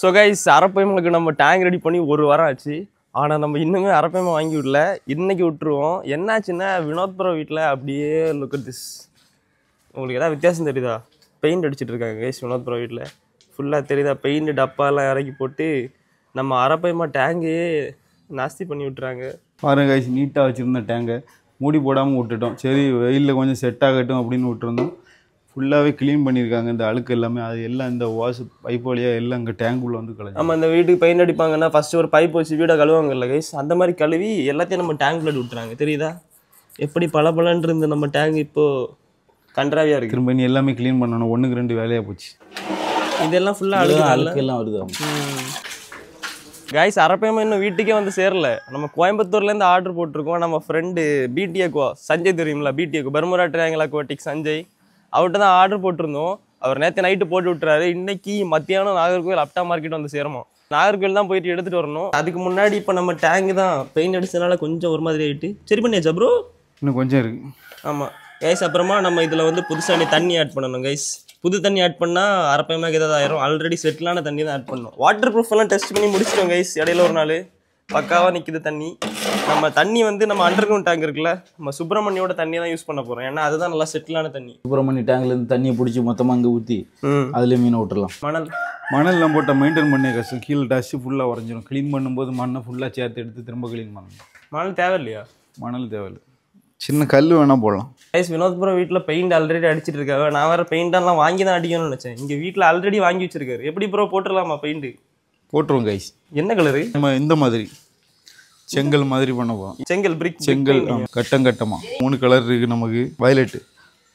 So guys அரப்பயமலுக்கு நம்ம tank ready பண்ணி ஒரு வாரம் ஆச்சு. ஆனால் நம்ம இன்னுமே அரப்பயமாக வாங்கி விடல. இன்னைக்கு விட்டுருவோம். என்னாச்சுன்னா வினோத் ப்ரோ வீட்டில் அப்படியே லுக் அட் திஸ். உங்களுக்கு ஏதாவது வித்தியாசம் தெரியுதா? பெயிண்ட் அடிச்சுட்டு இருக்காங்க கைஸ் வினோத் ப்ரோ வீட்டில். ஃபுல்லாக தெரியுதா? பெயிண்ட் டப்பாலாம் இறக்கி போட்டு நம்ம அரப்பயமாக டேங்கையே நாஸ்தி பண்ணி விட்டுறாங்க. பாருங்க கைஸ், நீட்டாக வச்சுருந்த டேங்கை மூடி போடாமல் விட்டுட்டோம். சரி வெயிலில் கொஞ்சம் செட் ஆகட்டும் அப்படின்னு விட்டுருந்தோம். ஃபுல்லாகவே க்ளீன் பண்ணியிருக்காங்க. இந்த அழுக்கு எல்லாமே அது எல்லாம் இந்த வாஷ் பைப் வழியாக எல்லாம் இங்கே டேங்குள்ளே வந்து கலந்து. நம்ம இந்த வீட்டுக்கு பெயிண்ட் அடிப்பாங்கன்னா ஃபஸ்ட்டு ஒரு பைப் வச்சு வீடை கழுவாங்கல்ல கைஸ், அந்த மாதிரி கழுவி எல்லாத்தையும் நம்ம டேங்க்ல விட்டுறாங்க. தெரியுதா எப்படி பளபளன்னு இருந்து நம்ம டேங்க் இப்போது கன்றாவியாக இருக்குது. திரும்ப நீ எல்லாமே க்ளீன் பண்ணணும். 1க்கு 2 வேலையாக போச்சு. இதெல்லாம் ஃபுல்லாக அழுக்கெல்லாம் வருது. கைஸ் அரப்பயமா இன்னும் வீட்டுக்கே வந்து சேரல. நம்ம கோயம்புத்தூர்லேருந்து ஆர்டர் போட்டிருக்கோம். நம்ம ஃப்ரெண்டு பிடிஏக்கோ சஞ்சய் தெரியுங்களா? பிடிஏக்கோ பர்முரா ட்ரையாங்கிள் அக்வாட்டிக் சஞ்சய், அவர்கிட்ட தான் ஆர்டர் போட்டிருந்தோம். அவர் நேற்று நைட்டு போட்டு விட்டுறாரு. இன்னைக்கு மத்தியானம் நாகர்கோவில் அப்டா மார்க்கெட் வந்து சேருமா. நாகர்கோவில் தான் போயிட்டு எடுத்துகிட்டு வரணும். அதுக்கு முன்னாடி இப்போ நம்ம டேங்க் தான் பெயிண்ட் அடிச்சதுனால கொஞ்சம் ஒரு மாதிரி ஆகிட்டு சரி பண்ணியாச்சா ப்ரோ? இன்னும் கொஞ்சம் இருக்குது. ஆமாம் கைஸ். அப்புறமா நம்ம இதில் வந்து புதுசாக தண்ணி ஆட் பண்ணணும் கைஸ். புது தண்ணி ஆட் பண்ணால் அரப்பயமாக ஏதாவது ஆயிரும். ஆல்ரெடி செட்டிலான தண்ணி தான் ஆட் பண்ணணும். வாட்டர் ப்ரூஃப் எல்லாம் டெஸ்ட் பண்ணி முடிச்சிட்டோம் கைஸ். இடையில ஒரு நாள் பக்காவாக நிற்கிது தண்ணி. நம்ம தண்ணி வந்து நம்ம அண்டர் கிரவுண்ட் டேங்க் இருக்குல்ல, நம்ம சுப்பிரமணியோட தண்ணி தான் யூஸ் பண்ண போகிறோம். ஏன்னா அதுதான் நல்லா செட்டிலான தண்ணி. சுப்பிரமணிய டேங்க்லேருந்து தண்ணியை பிடிச்சி மொத்தமாக அங்கே ஊற்றி அதுலேயே மீனை விட்டுறலாம். மணல்லாம் போட்டால் மெயின்டைன் பண்ண கஷ்டம். கீழே டஸ்ட்டு ஃபுல்லாக உறைஞ்சிடும். க்ளீன் பண்ணும்போது மண்ணை ஃபுல்லாக சேர்த்து எடுத்து திரும்ப க்ளீன் பண்ணணும். மணல் தேவையில்லையா? மணல் தேவையில்லை. சின்ன கல் வேணால் போடலாம். கைஸ் வினோத் ப்ரோ வீட்டில் பெயிண்ட் ஆல்ரெடி அடிச்சிட்டு இருக்காங்க. நான் வேறு பெயிண்டெல்லாம் வாங்கி தான் அடிக்கணும்னு நினச்சேன். இங்கே வீட்டில் ஆல்ரெடி வாங்கி வச்சிருக்காரு. எப்படி ப்ரோ போட்டுடலாமா பெயிண்ட்டு? போட்டுருவோம் கைஸ். என்ன கலரு? நம்ம இந்த மாதிரி செங்கல் மாதிரி பண்ண போகிறோம். செங்கல் பிரிக் செங்கல் கட்டம் கட்டமாக 3 கலர் இருக்குது நமக்கு.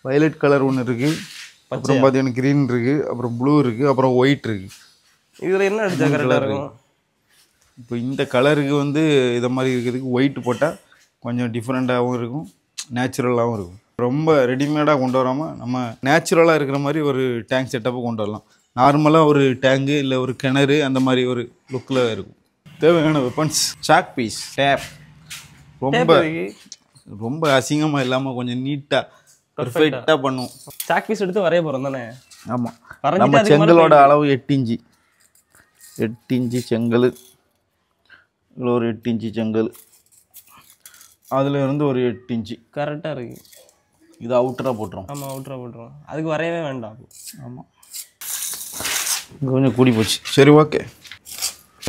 வயலட் கலர் ஒன்று இருக்குது. அப்புறம் பார்த்தீங்கன்னா க்ரீன் இருக்குது. அப்புறம் ப்ளூ இருக்குது. அப்புறம் ஒயிட் இருக்குது. இதில் என்ன அடித்தா கரெக்டாக இருக்கும்? இப்போ இந்த கலருக்கு வந்து இதை மாதிரி இருக்கிறதுக்கு ஒயிட் போட்டால் கொஞ்சம் டிஃப்ரெண்ட்டாகவும் இருக்கும், நேச்சுரலாகவும் இருக்கும். ரொம்ப ரெடிமேடாக கொண்டு வராமல் நம்ம நேச்சுரலாக இருக்கிற மாதிரி ஒரு டேங்க் செட்டப்பை கொண்டு வரலாம். நார்மலாக ஒரு டேங்கு இல்லை ஒரு கிணறு அந்த மாதிரி ஒரு லுக்கில் இருக்கும். தேவையான வெப்பன்ஸ் சாக் பீஸ், டேப். ரொம்ப அசிங்கமாக இல்லாமல் கொஞ்சம் நீட்டாக பர்ஃபெக்டாக பண்ணுவோம். சாக் பீஸ் எடுத்து வரைய போகிறோம் தானே? ஆமாம். நம்ம செங்கலோட அளவு 8 இன்ச்சு செங்கல். இதில் ஒரு 8 இன்ச்சு செங்கல். அதில் இருந்து ஒரு 8 இன்ச்சு கரெக்டாக இருக்குது. இது அவுட்டராக போட்டுரும். ஆமாம் அவுட்டராக போட்டுரும். அதுக்கு வரையவே வேண்டாம். ஆமாம், கொஞ்சம் கூடி போச்சு. சரி ஓகே.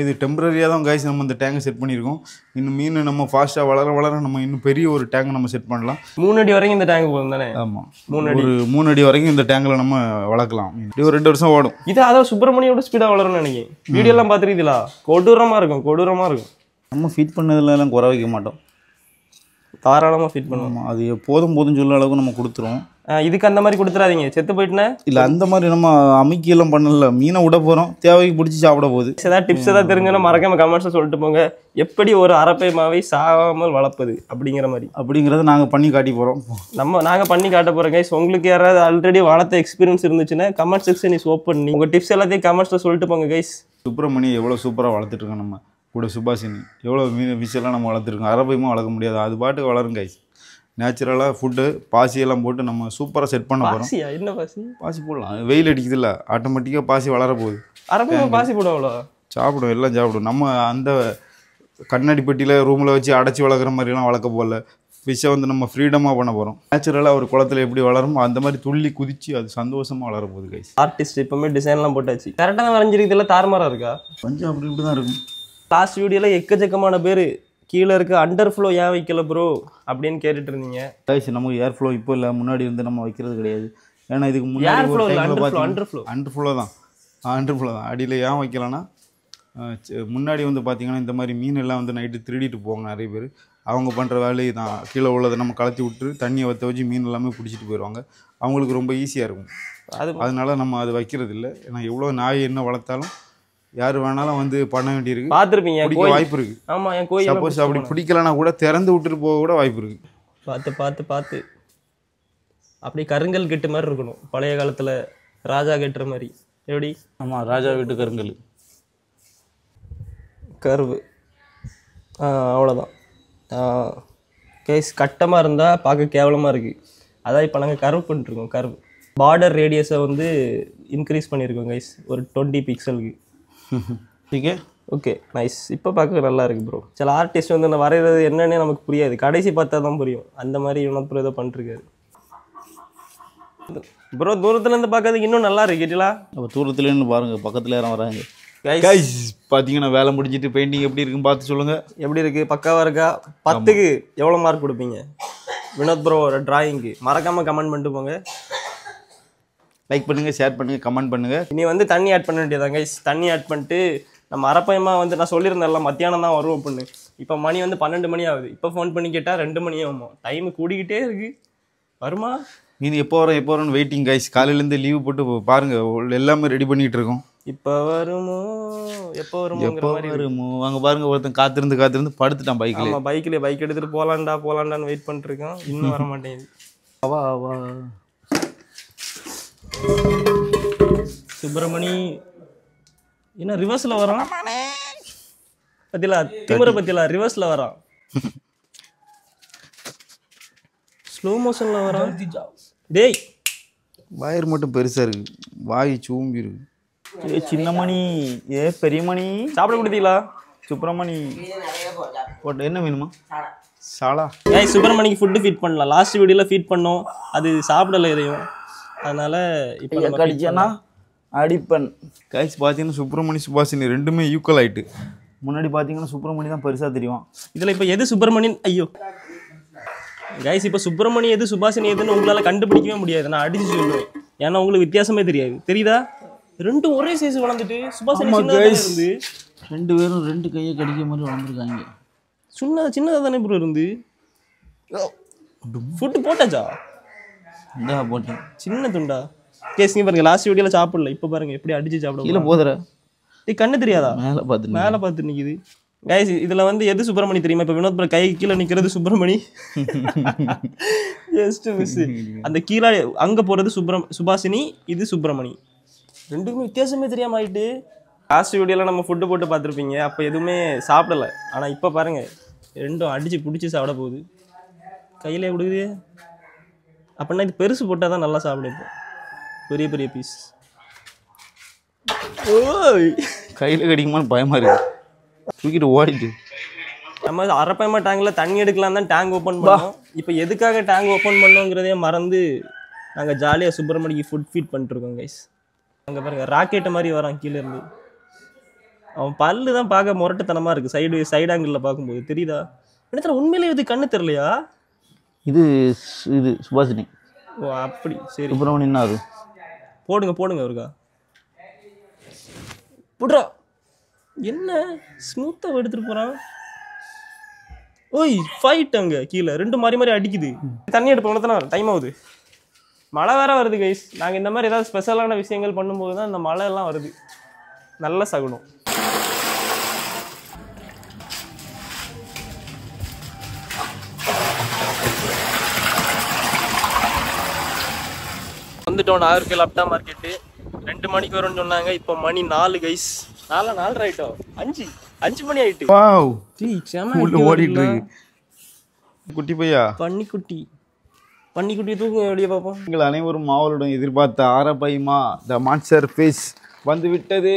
இது டெம்பரரியாக தான் கைஸ் நம்ம இந்த டேங்கை செட் பண்ணியிருக்கோம். இன்னும் மீன் நம்ம ஃபாஸ்ட்டாக வளர நம்ம இன்னும் பெரிய ஒரு டேங்கை நம்ம செட் பண்ணலாம். 3 அடி வரைக்கும் இந்த டேங்க் போகும் தானே? ஆமாம், 3 அடி வரைக்கும் இந்த டேங்கில் நம்ம வளர்க்கலாம். இது ஒரு 2 வருஷம் ஓடும். இது அதாவது சுப்பிரமணியோட ஸ்பீடாக வளரும்னு நினைக்கிறேன். வீடியோலாம் பார்த்துருக்கீங்களா? கொடூரமாக இருக்கும். நம்ம ஃபீட் பண்ணதுலாம் குறை வைக்க மாட்டோம். தாராளமாக ஃபீட் பண்ணுவோம். அது போதும் சொல்ல அளவுக்கு நம்ம கொடுத்துருவோம். இதுக்கு அந்த மாதிரி கொடுத்துறாதீங்க, செத்து போயிட்டுனா. இல்லை அந்த மாதிரி நம்ம அமைக்கியெல்லாம் பண்ணல. மீனை விட போகிறோம், தேவைக்கு பிடிச்சி சாப்பிட போகுது. ஏதாவது டிப்ஸ் ஏதாவது தெரிஞ்சுன்னா மறக்காம கமெண்ட்ஸில் சொல்லிட்டு போங்க. எப்படி ஒரு அரப்பயமாவை சாகாமல் வளர்ப்பது அப்படிங்கிறத நாங்கள் பண்ணி காட்டி போகிறோம். நாங்கள் பண்ணி காட்ட போகிறோம் கைஸ். உங்களுக்கு யாராவது ஆல்ரெடி வளர்த்த எக்ஸ்பீரியன்ஸ் இருந்துச்சுன்னா கமெண்ட் செக்ஷன் ஓப்பன் பண்ணி உங்கள் டிப்ஸ் எல்லாத்தையும் கமெண்ட்ஸில் சொல்லிட்டு போங்க கைஸ். சுப்பிரமணி எவ்வளோ சூப்பராக வளர்த்துட்ருக்கோம். நம்ம கூட சுபாஷினி எவ்வளோ விஷயம்லாம் நம்ம வளர்த்துருக்கோம். அரப்பயமாக வளர்க்க முடியாது, அது பாட்டுக்கு வளரும் கைஸ். நேச்சுரலாக ஃபுட்டு பாசியெல்லாம் போட்டு நம்ம சூப்பராக செட் பண்ண போகிறோம். என்ன பாசி போடலாம். வெயில் அடிக்குதுல்ல, ஆட்டோமேட்டிக்காக பாசி வளர போகுது. அரப்பயமாக பாசி போடுவோம்ல, சாப்பிடும், எல்லாம் சாப்பிடும். நம்ம அந்த கண்ணாடி பெட்டியில் ரூமில் வச்சு அடைச்சி வளர்க்குற மாதிரிலாம் வளர்க்க போகல. ஃபிஷ்ஷை வந்து நம்ம ஃப்ரீடமாக பண்ண போகிறோம். நேச்சுரலாக ஒரு குளத்தில் எப்படி வளருமோ அந்த மாதிரி துள்ளி குதிச்சு அது சந்தோஷமாக வளர போகுது கைஸ். ஆர்டிஸ்ட் இப்போவுமே டிசைன்லாம் போட்டாச்சு. கரெக்டாக தான் வரைஞ்சிருக்குதுல, தாறுமாறாக இருக்கா? கொஞ்சம் அப்படி இப்படி தான் இருக்கும். லாஸ்ட் வீடியோவில் எக்கச்சக்கமான பேர் கீழே இருக்க அண்டர் ஃப்ளோ ஏன் வைக்கல ப்ரோ அப்படின்னு கேட்டுட்டு இருந்தீங்க. கைஸ் நமக்கு ஏர் ஃப்ளோ இப்போ இல்லை, முன்னாடி இருந்து நம்ம வைக்கிறது கிடையாது. ஏன்னா இதுக்கு முன்னாடி அண்டர் ஃப்ளோ தான். அண்டர் ஃப்ளோ தான். அடியில் ஏன் வைக்கலன்னா, முன்னாடி வந்து பார்த்தீங்கன்னா இந்த மாதிரி மீன் எல்லாம் வந்து நைட்டு திருடிட்டு போவாங்க நிறைய பேர். அவங்க பண்ணுற வேலையை தான் கீழே உள்ளதை நம்ம கலத்தி விட்டு தண்ணியை வற்ற வச்சு மீன் எல்லாமே பிடிச்சிட்டு போயிடுவாங்க. அவங்களுக்கு ரொம்ப ஈஸியாக இருக்கும். அதனால நம்ம அது வைக்கிறது இல்லை. ஏன்னா எவ்வளோ நாய் என்ன வளர்த்தாலும் யார் வேணாலும் வந்து பண்ண வேண்டியிருக்கு. பார்த்துருப்பீங்க, வாய்ப்பு இருக்குது. ஆமாம், என் கோயில் சப்போஸ் அப்படி பிடிக்கலன்னா கூட திறந்து விட்டுட்டு போக கூட வாய்ப்பு இருக்குது. பார்த்து அப்படி கருங்கல் கெட்டு மாதிரி இருக்கணும். பழைய காலத்தில் ராஜா கெட்டுற மாதிரி. எப்படி? ஆமாம், ராஜா வீட்டு கருங்கல் கருவு. அவ்வளோதான் கைஸ். கட்டமாக இருந்தால் பார்க்க கேவலமாக இருக்குது. அதான் இப்போ நாங்கள் கர்வ் பண்ணிட்டுருக்கோம். கர்வ் பார்டர் ரேடியஸை வந்து இன்க்ரீஸ் பண்ணியிருக்கோம் கைஸ், ஒரு 20 பிக்சலுக்கு. Okay okay nice. இப்போ பார்க்க நல்லா இருக்கு ப்ரோ. சில ஆர்டிஸ்ட் வந்து நான் வரைகிறது என்னன்னே நமக்கு புரியாது, கடைசி பார்த்தா தான் புரியும். அந்த மாதிரி வினோத் ப்ரோ ஏதோ பண்ணிருக்காரு ப்ரோ. தூரத்துலேருந்து பார்க்கறதுக்கு இன்னும் நல்லா இருக்கு கேட்டீங்களா? அப்போ தூரத்துலேருந்து பாருங்கள், பக்கத்தில் யாரும் வராங்க. கைஸ் பார்த்தீங்கன்னா வேலை முடிஞ்சிட்டு பெயிண்டிங் எப்படி இருக்குன்னு பார்த்து சொல்லுங்கள். எப்படி இருக்கு? பக்காவாக இருக்கா? 10க்கு எவ்வளோ மார்க் கொடுப்பீங்க வினோத் ப்ரோவோட டிராயிங்க்கு? மறக்காமல் கமெண்ட் பண்ணிட்டு போங்க. லைக் பண்ணுங்கள், ஷேர் பண்ணுங்கள், கமெண்ட் பண்ணுங்கள். இனி வந்து தண்ணி ஆட் பண்ண வேண்டியதான் கைஸ். தண்ணி ஆட் பண்ணிட்டு நம்ம அரப்பயமாக வந்து நான் சொல்லியிருந்தேன்ல மத்தியானம் தான் வரும் அப்படின்னு. இப்போ மணி வந்து 12 மணி ஆகுது. இப்போ ஃபோன் பண்ணி கேட்டால் 2 மணி ஆகுமா. டைமு கூடிக்கிட்டே இருக்கு. வருமா மீன் எப்போ வரோன்னு வெயிட்டிங் கைஸ். காலையிலேருந்து லீவு போட்டு பாருங்கள் எல்லாமே ரெடி பண்ணிகிட்டு இருக்கோம். இப்போ வருமோ எப்போ வருமோங்கிற மாதிரி வருமோ அங்கே பாருங்கள், ஒருத்தன் காத்திருந்து படுத்துட்டான் பைக்கில். ஆமாம், பைக் எடுத்துகிட்டு போகலான்டான்னு வெயிட் பண்ணிட்டுருக்கோம். இன்னும் வர மாட்டேங்குது. வா சுப்பிரமணி என்ன ரிவர்ஸில் வரான் பத்திலா? திமுறை பத்திலா ரிவர்ஸில் வரான், ஸ்லோ மோஷனில் வரான். டேய் வயிறு மட்டும் பெருசாக இருக்குது, வாய் சூம்பி இருக்கு. ஏ சின்னமணி, ஏ பெரியமணி, சாப்பிட கொடுத்தீங்களா? சுப்பிரமணி போட்டு என்ன வேணுமா? சாலா. ஏய் சுப்பிரமணிக்கு ஃபுட்டு ஃபீட் பண்ணலாம். லாஸ்ட் வீடியோவில் ஃபீட் பண்ணோம், அது சாப்பிடலை எதையும். அதனால இப்போ கடிச்சேன்னா அடிப்பன். கைஸ் பார்த்தீங்கன்னா சுப்பிரமணி சுபாஷினி ரெண்டுமே ஈக்குவல் ஆயிட்டு. முன்னாடி பார்த்தீங்கன்னா சுப்பிரமணி தான் பெருசாக தெரியும். இதில் இப்போ எது சுப்பிரமணியன்? ஐயோ கைஸ், இப்போ சுப்பிரமணி எது சுபாஷினி எதுன்னு உங்களால் கண்டுபிடிக்கவே முடியாது. நான் அடிச்சு சொல்லுவேன், ஏன்னா உங்களுக்கு வித்தியாசமே தெரியாது. தெரியுதா? ரெண்டும் ஒரே சைஸ் வளர்ந்துட்டு சுபாஷினி சின்னதாக இருந்து 2 பேரும் 2 கையை கடிக்க மாதிரி வளர்ந்துருக்காங்க. சின்னதாக தானே ப்ரோ இருந்து. ஃபுட்டு போட்டாச்சா? இந்தா போட்டேன், சின்ன துண்டா. கேஸ் நீ பாருங்க, லாஸ்ட் வீடியோவில் சாப்பிடல, இப்போ பாருங்க எப்படி அடிச்சு சாப்பிட. கீழே போதுற, கண்ணு தெரியாதா? மேலே பார்த்து நிற்கிது. கைஸ் இதில் வந்து எது சுப்பிரமணி தெரியுமா? இப்போ வினோத் ப்ரோ கை கீழே நிற்கிறது சுப்பிரமணி, ஜஸ்ட் மிஸ். அந்த கீழே அங்கே போகிறது சுபாஷினி, இது சுப்பிரமணி. ரெண்டுக்குமே வித்தியாசமே தெரியாம ஆயிட்டு. லாஸ்ட் வீடியோவில் நம்ம ஃபுட்டு போட்டு பார்த்துருப்பீங்க, அப்போ எதுவுமே சாப்பிடலை. ஆனால் இப்போ பாருங்க ரெண்டும் அடித்து பிடிச்சி சாப்பிட போகுது. கையிலே கொடுக்குது. அப்படின்னா இது பெருசு போட்டால் தான் நல்லா சாப்பிடுப்போம், பெரிய பெரிய பீஸ். ஓய் கையில் கடிக்குமான்னு பயமாக இருக்கு, தூக்கிட்டு ஓடிட்டு. நம்ம அரப்பயமா டேங்கில் தண்ணி எடுக்கலாம் தான் டேங்க் ஓப்பன் பண்ணோம். இப்போ எதுக்காக டேங்க் ஓப்பன் பண்ணோங்கிறதே மறந்து நாங்கள் ஜாலியாக சுப்பிரமணிக்கு ஃபுட் ஃபீட் பண்ணிட்டுருக்கோம் கைஸ். அங்கே பாருங்கள் ராக்கெட்டை மாதிரி வரான் கீழே இருந்து. அவன் பல்லு தான் பார்க்க முரட்டுத்தனமாக இருக்குது சைடு ஆங்கிளில் பார்க்கும்போது. தெரியுதா? இடத்துல உண்மையிலே இது கண்ணு தெரியலையா? இது சுபாஷினி. ஓ அப்படி, சரி. சுப்பிரமணியன் அது போடுங்க அவருக்கா. புட்ரா என்ன ஸ்மூத்தாக எடுத்துகிட்டு போகிறான். ஓய் ஃபைட் அங்கே கீழே 2 மாறி அடிக்குது. தண்ணி எடுப்போம் தானே டைம் ஆகுது. மழை வேற வருது கைஸ். நாங்கள் இந்த மாதிரி ஏதாவது ஸ்பெஷலான விஷயங்கள் பண்ணும்போது தான் இந்த மழை எல்லாம் வருது. நல்ல சகுனம். வந்துட்டோம் நாகர்கோவில் அப்டா மார்க்கெட்டு. 2 மணிக்கு வரும்னு சொன்னாங்க. இப்போ மணி 4 கைஸ். 4 ஆயிட்டோம். 5 மணி ஆயிட்டு. வாவ், உள்ள ஓடிட்டு இருக்கு குட்டி பையா. பன்னிக்குட்டியை தூக்குங்க வெளியே பார்ப்போம். நீங்கள் அனைவரும் ஆவலுடன் எதிர்பார்த்த ஆரப்பைமா த மான்ஸ்டர் ஃபிஷ் வந்து விட்டது.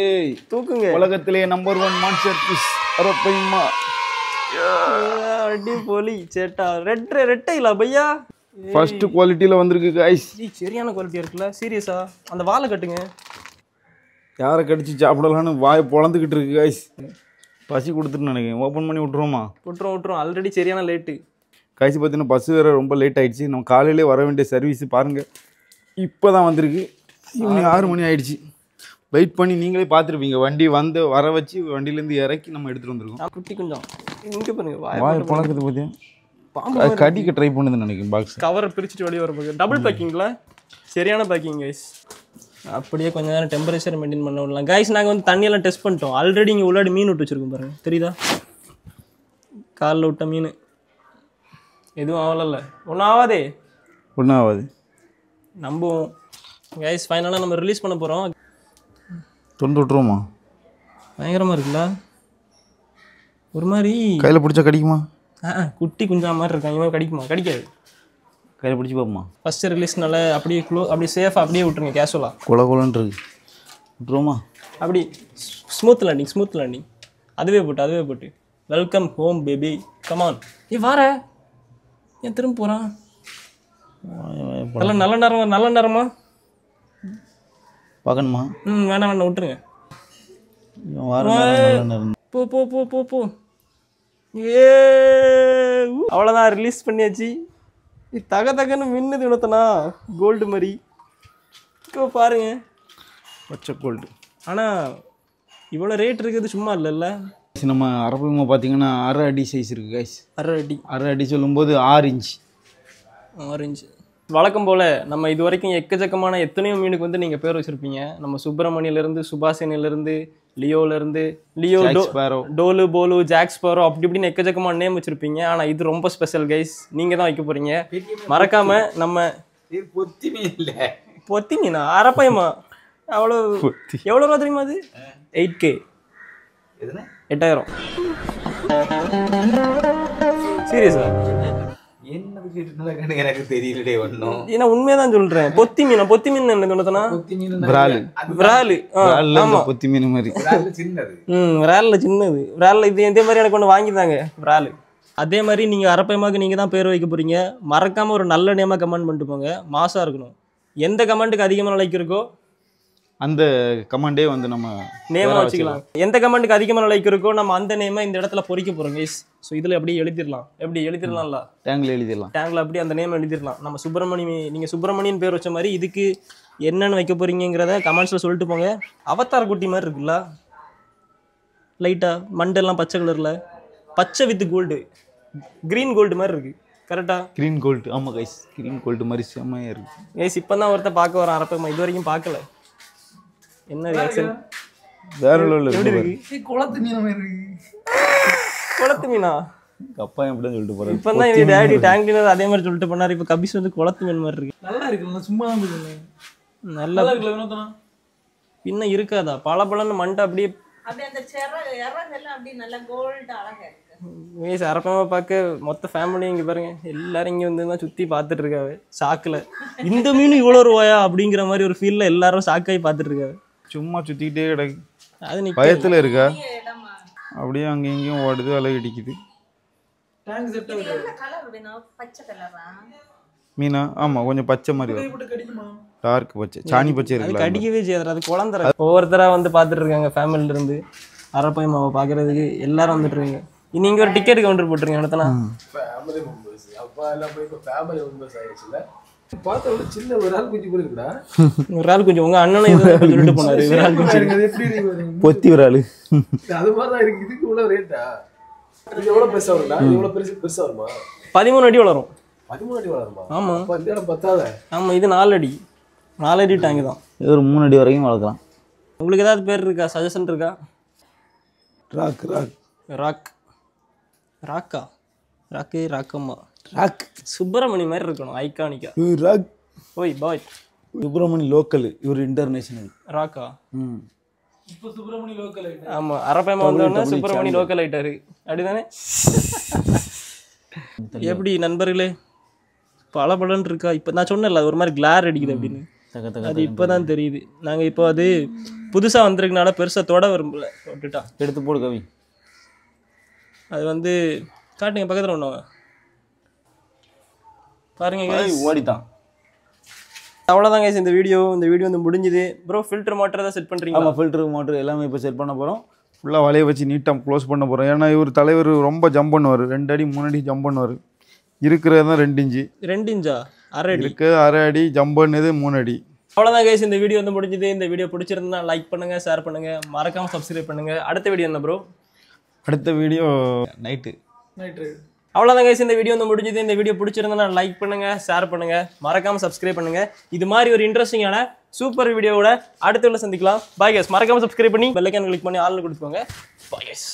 தூக்குங்க. உலகத்திலே நம்பர் 1 மான்ஸ்டர் ஃபிஷ் ஆரப்பைமா. அடி போலி சேட்டா. ரெட்டையில பையா ஃபர்ஸ்ட் குவாலிட்டியில் வந்திருக்கு கைஸ். சரியான குவாலிட்டியாக இருக்குல்ல. சீரியஸா? அந்த வாழை கட்டுங்க. யாரை கடிச்சு சாப்பிடலான்னு வாய் பொழந்துக்கிட்டு இருக்கு கைஸ். பசி கொடுத்துட்டு நினைக்கிறேன். ஓப்பன் பண்ணி விட்ருவோமா? விட்டுரும். ஆல்ரெடி சரியான லேட்டு கைஸ். பார்த்தீங்கன்னா பஸ் வேறு ரொம்ப லேட் ஆகிடுச்சு. நம்ம காலையிலே வர வேண்டிய சர்வீஸ் பாருங்கள் இப்போ தான் வந்திருக்கு. ஈவினிங் 6 மணி ஆகிடுச்சு. வெயிட் பண்ணி நீங்களே பார்த்துருப்பீங்க. வண்டி வர வச்சு வண்டியிலேருந்து இறக்கி நம்ம எடுத்துகிட்டு வந்துருக்கோம். குட்டி கொஞ்சம் இங்கே பாருங்க. வாய் பொழக்கிறது பார்த்தியா? பாம்பு கடிக்க ட்ரை பண்ணுதுன்னு நினைக்கிறேன். பாக்ஸ் கவரை பிரிச்சுட்டு வெளியே வரப்போகுது. டபுள் பேக்கிங்கில் சரியான பேக்கிங் கைஸ். அப்படியே கொஞ்சம் நேரம் டெம்பரேச்சர் மெயின்டைன் பண்ண விடலாம் கைஸ். நாங்கள் வந்து தண்ணியெல்லாம் டெஸ்ட் பண்ணிட்டோம். ஆல்ரெடி இங்கே உள்ளாடி மீன் விட்டு வச்சுருக்கோம் பாருங்க. தெரியுதா? காலில் விட்ட மீன் எதுவும் ஆகலை. ஒன்றும் ஆகாதே. ஒன்றும் ஆகாது நம்புவோம் கைஸ். ஃபைனலாக நம்ம ரிலீஸ் பண்ண போகிறோம். தொண்டு விட்ருவோமா? பயங்கரமாக இருக்குல்ல. ஒரு மாதிரி கையில் பிடிச்சா கடிக்குமா? குட்டி குஞ்சா மாதிரி இருக்காங்க. இவன் கடிக்குமா? கடிக்காது. கையில் பிடிச்சி பார்ப்போமா? ஃபஸ்ட்டு ரிலீஸ்னால அப்படியே சேஃபாக அப்படியே விட்டுருங்க கேஷுவலாக. கொலன்னு இருக்கு. விட்டுருவோமா? அப்படி ஸ்மூத் லேண்டிங் அதுவே போட்டு வெல்கம் ஹோம் பேபி கமான் ஏ வார ஏன் திரும்ப போகிறான் நல்ல நேரமா பார்க்கணுமா? வேணாம் விட்டுருங்க போ ஏ அவ்வளோதான் ரிலீஸ் பண்ணியாச்சு தகன்னு மின்னுது உணத்தனா கோல்டு மாதிரி இப்போ பாருங்க பச்சை கோல்டு. ஆனால் இவ்வளோ ரேட் இருக்குது சும்மா இல்லைல்ல. நம்ம அரப்பைமா பார்த்தீங்கன்னா 6 அடி சைஸ் இருக்குது கைஸ். 6 அடி சொல்லும்போது 6 இன்ச். வழக்கம் போல் நம்ம இது வரைக்கும் எக்கச்சக்கமான எத்தனையோ மீனுக்கு வந்து நீங்கள் பேர் வச்சுருப்பீங்க. நம்ம சுப்பிரமணியிலேருந்து சுபாஷினிலேருந்து லியோ டோலு போலு ஜாக் ஸ்பாரோ அப்படி இப்படின்னு எக்கச்சக்கமான நேம் வச்சுருப்பீங்க. ஆனால் இது ரொம்ப ஸ்பெஷல் கைஸ், நீங்கள் தான் வைக்க போகிறீங்க. மறக்காமல் நம்ம பொத்தி மீனா அரப்பையமா எவ்வளோ ரூபா தெரியுமா? அது 8K 8000. சீரியஸா? எனக்கு தெரியல ஒன்னும். ஏன்னா உண்மையதான் சொல்றேன். பொத்தி மீன் என்ன சொன்னதுன்னா பொத்தி மீன் மாதிரி விரால்ல சின்னது விரால்ல இது இதே மாதிரி எனக்கு ஒன்று வாங்கிதாங்க விரால். அதே மாதிரி நீங்கள் அரப்பையமாக்கு நீங்கள் தான் பேர் வைக்க போறீங்க. மறக்காம ஒரு நல்ல நேமாக கமெண்ட் பண்ணிட்டு போங்க. மாசா இருக்கணும். எந்த கமெண்ட்டுக்கு அதிகமான லைக் இருக்கோ அந்த கமெண்டே வந்து நம்ம நேமாக வச்சுக்கலாம். எந்த கமெண்ட்டுக்கு அதிகமான லைக் இருக்கோ நம்ம அந்த நேமை இந்த இடத்துல பொறிக்க போகிறோம் கைஸ். ஸோ இதில் அப்படியே எழுதிடலாம்ல டேங்கில் அப்படியே அந்த நேம் எழுதிடலாம். நம்ம நீங்கள் சுப்பிரமணியன் பேர் வச்ச மாதிரி இதுக்கு என்னென்னு வைக்க போகிறீங்கிறத கமெண்ட்ஸில் சொல்லிட்டு போங்க. அவதார் குட்டி மாதிரி இருக்குல்ல, லைட்டாக மண்டெல்லாம் பச்சை கலரில், பச்சை வித் கோல்டு, க்ரீன் கோல்டு மாதிரி இருக்குது. கரெக்டாக க்ரீன் கோல்டு. ஆமாம் கைஸ், க்ரீன் கோல்டு மாதிரி செம்மையாக இருக்குது கைஸ். இப்போ தான் ஒருத்தர் பார்க்க வரான் அரப்பையமா, இது வரைக்கும் பார்க்கல. என்ன ரியாக்ஷன்? வேற லெவல்ல இருக்கு. குளத்து மீனா அப்பா எப்படின்னு சொல்லிட்டு போறாரு. இப்பதான் எங்க டாடி டேங்க் கிளீனர் அதே மாதிரி சொல்லிட்டு பண்ணாரு. இப்ப கபிஸ் வந்து குளத்து மீன் மாதிரி இருக்கு. நல்லா இருக்குல்ல, சும்மா தான் நல்லா இருக்குல்ல. பின்ன இருக்காதா பளபளன்னு மண்டை அப்படியே அந்த எல்லாம் அப்படியே நல்லா கோல்ட் அழகா இருக்கு. வயசு அரப்பமா பார்க்க மொத்த ஃபேமிலி இங்கே பாருங்க, எல்லாரும் இங்கே வந்து தான் சுற்றி பார்த்துட்டு இருக்காங்க ஷாக்கில். இந்த மீன் இவ்வளோ ரூபாயா அப்படிங்கிற மாதிரி ஒரு ஃபீலில் எல்லாரும் ஷாக்காகி பார்த்துட்டு இருக்காங்க. சும்மா சுற்றிக்கிட்டே கிடக்கு. அது நீ பயத்தில் இருக்கா? அப்படியே அங்கே இங்கேயும் ஓடுது, அலை அடிக்குது. மீனா? ஆமாம், கொஞ்சம் பச்சை மாதிரி வரும். டார்க் பச்சை, சாணி பச்சை இருக்கு. கடிக்கவே செய்யாது, அது குழந்தை. ஒவ்வொருத்தராக வந்து பார்த்துட்டு இருக்காங்க ஃபேமிலியிலேருந்து. அரப்பையமாவை பார்க்குறதுக்கு எல்லாரும் வந்துட்டு இருக்காங்க. நீங்க ஒரு டிக்கெட் கவுண்டர் போட்டுருங்க இடத்துல. ஃபேமிலி மெம்பர்ஸ் அப்பா எல்லாம் போய் இப்போ ஃபேமிலி மெம்பர்ஸ் ஆயிடுச்சுல. பார்த்தா ஒரு சின்ன விரால் குஞ்சு போல இருக்குடா. விரால் குஞ்சு உங்க அண்ணனும் இதை சொல்லிட்டு போனாரு. விரால் குஞ்சு எப்படி இருக்கு? பொத்தி விரால் அது மாதிரி தான் இருக்கு. இதுக்கு இவ்வளோ ரேட்டா? இது எவ்வளோ பெருசா வரும்டா? இது எவ்வளோ பெருசா வருமா? 13 அடி வளரும். 13 அடி வளருமா? ஆமா. அப்போ இந்த இடம் பத்தாத. ஆமா, இது 4 அடி டேங்க் தான். இது ஒரு 3 அடி வரைக்கும் வளர்க்கலாம். உங்களுக்கு ஏதாவது பேர் இருக்கா, சஜஷன் இருக்கா? ராக்கம்மா சுப்பிரமணி மாதிரி இருக்கணும், ஐகானிக்கா. ஓய் பாய் சுப்பிரமணி லோக்கல், இவர் இன்டர்நேஷனல். ராக்கா இப்போ சுப்பிரமணி லோக்கல் ஆயிட்டாரு. ஆமா, அரப்பையமா வந்தோடனே சுப்பிரமணி லோக்கல் ஆயிட்டாரு. அப்படிதானே? எப்படி நண்பர்களே, பளபளன்னு இருக்கா? இப்போ நான் சொன்னேன்ல ஒரு மாதிரி கிளார் அடிக்குது அப்படின்னு, அது இப்போதான் தெரியுது. நாங்கள் இப்போ அது புதுசாக வந்திருக்கனால பெருசாக தொட விரும்பல, விட்டுட்டா. எடுத்து போடு கவி. அது வந்து காட்டுங்க, பக்கத்தில் ஒன்று பாருங்க. ஓடிட்டான். அவ்வளோதான் கைஸ், இந்த வீடியோ வந்து முடிஞ்சுது. ப்ரோ ஃபில்டர் மோட்டர் தான் செட் பண்ணுறீங்க? ஆமாம், ஃபில்டர் மோட்டர் எல்லாமே இப்போ செட் பண்ண போகிறோம். ஃபுல்லாக வலையை வச்சு நீட்டாக க்ளோஸ் பண்ண போகிறோம். ஏன்னா இவர் தலைவர் ரொம்ப ஜம்ப் பண்ணுவார். 2 அடி 3 அடி ஜம்ப் பண்ணுவார். இருக்கிறது தான் 2 இன்ச்சு. 2 இன்ச்சா? 1/2 அடி இருக்கு. 1/2 அடி ஜம்ப் பண்ணது 3 அடி. அவ்வளோதான் கைஸ், இந்த வீடியோ வந்து முடிஞ்சுது. இந்த வீடியோ பிடிச்சிருந்தா லைக் பண்ணுங்கள், ஷேர் பண்ணுங்கள், மறக்காமல் சப்ஸ்கிரைப் பண்ணுங்கள். அடுத்த வீடியோ என்ன ப்ரோ? அடுத்த வீடியோ நைட்டு. அவ்வளோதான் கைஸ், இந்த வீடியோ வந்து முடிஞ்சது. இந்த வீடியோ பிடிச்சிருந்தா லைக் பண்ணுங்க, ஷேர் பண்ணுங்க, மறக்காம சப்ஸ்கிரைப் பண்ணுங்க. இது மாதிரி ஒரு இன்ட்ரெஸ்டிங்கான சூப்பர் வீடியோவோட அடுத்த சந்திக்கலாம். Bye guys. மறக்காம சப்ஸ்கிரைப் பண்ணி பெல் ஐகான் கிளிக் பண்ணி ஆல்ல கொடுத்துக்கோங்க. Bye guys.